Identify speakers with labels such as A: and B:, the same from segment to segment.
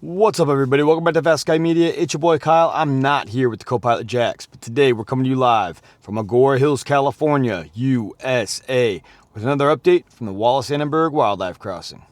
A: What's up, everybody? Welcome back to Fast Sky Media. It's your boy Kyle. I'm not here with the co-pilot Jax, but today we're coming to you live from Agoura Hills, California, USA, with another update from the Wallis Annenberg Wildlife Crossing.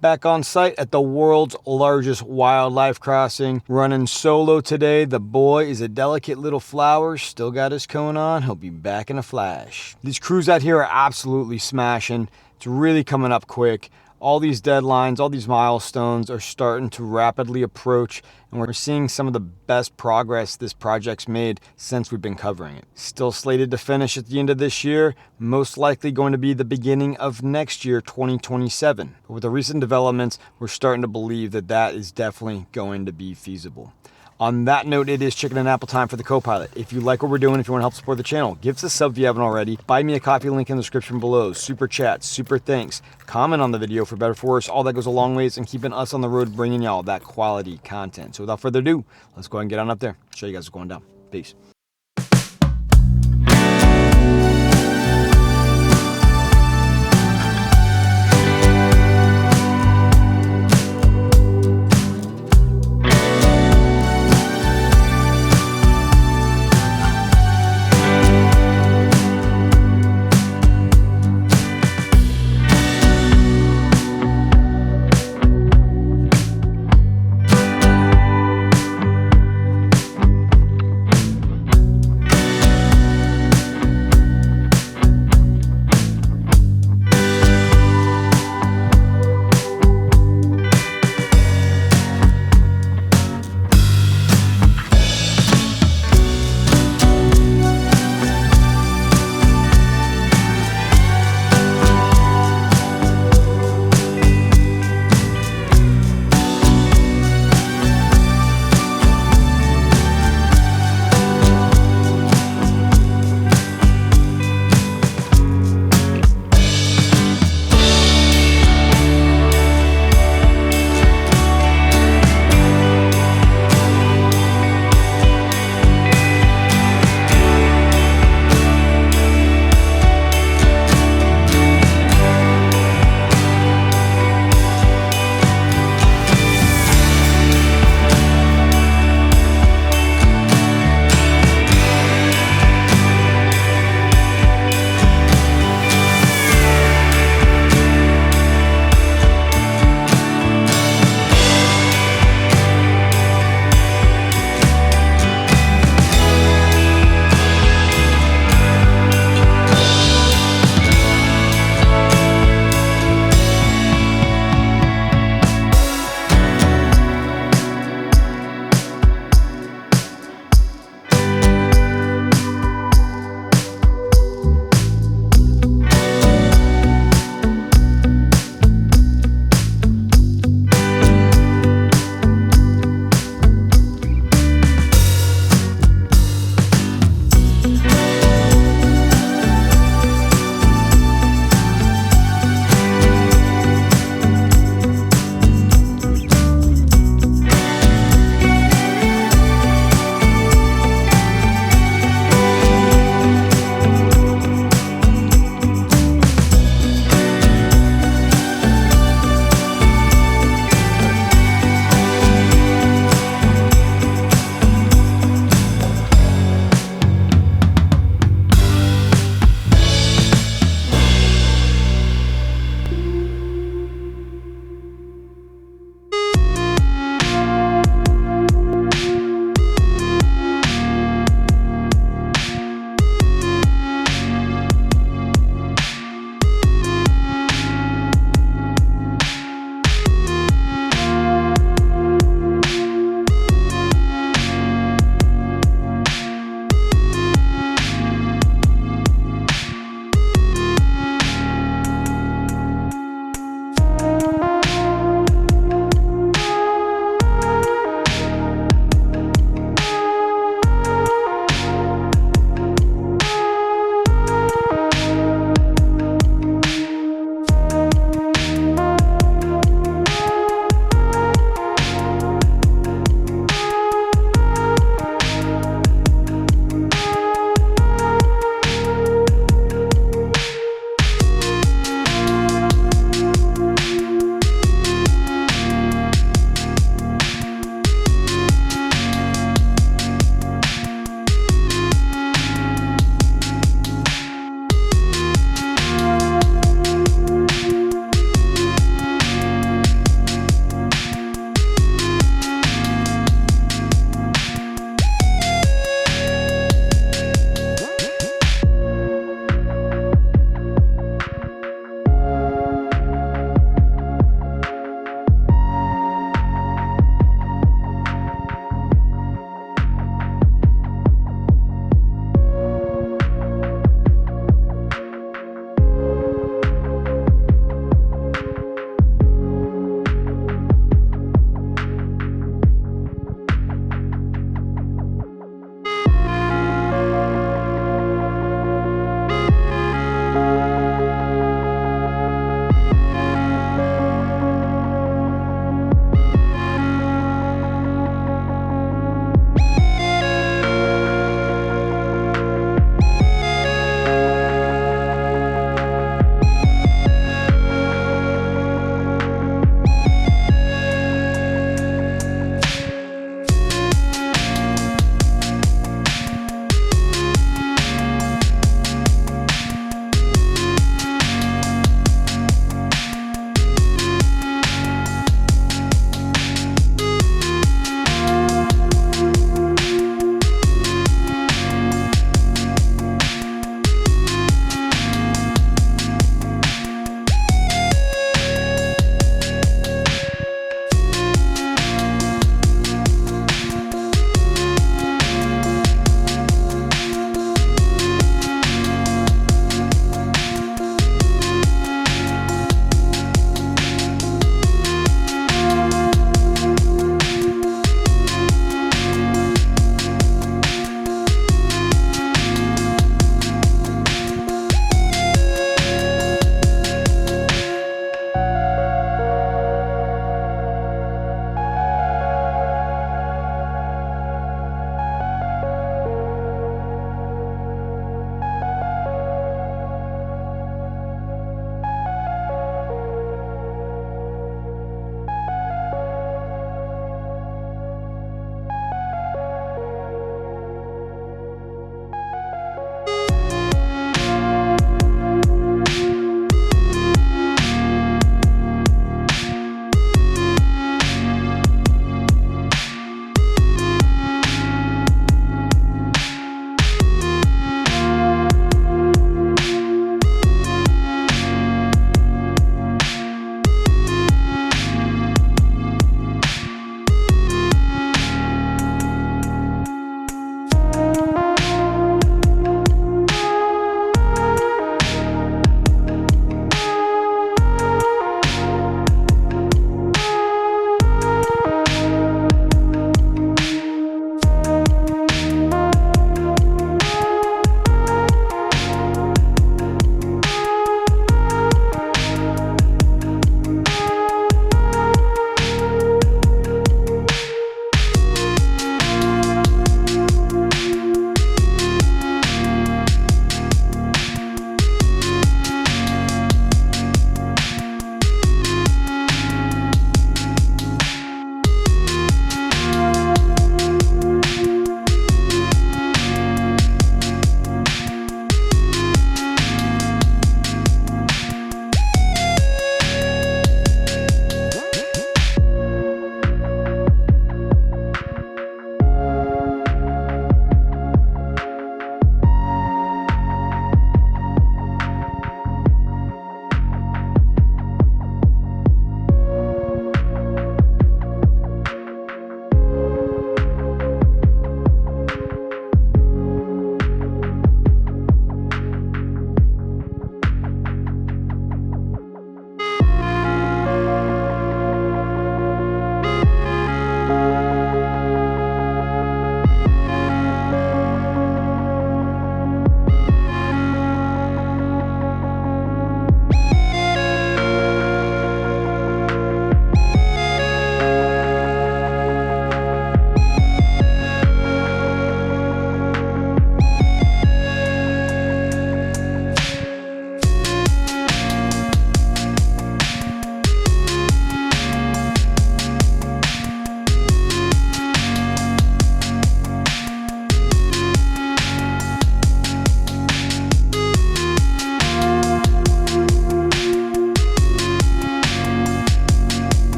A: Back on site at the world's largest wildlife crossing, running solo today. The boy is a delicate little flower, still got his cone on. He'll be back in a flash. These crews out here are absolutely smashing. It's really coming up quick. All these deadlines, all these milestones are starting to rapidly approach, and we're seeing some of the best progress this project's made since we've been covering it. Still slated to finish at the end of this year, most likely going to be the beginning of next year, 2027. But with the recent developments, we're starting to believe that that is definitely going to be feasible. On that note, it is chicken and apple time for the co-pilot. If you like what we're doing, if you want to help support the channel, give us a sub if you haven't already. Buy me a coffee, link in the description below. Super chats, super thanks. Comment on the video for better or for worse. All that goes a long ways in keeping us on the road, bringing y'all that quality content. So without further ado, let's go ahead and get on up there. Show you guys what's going down. Peace.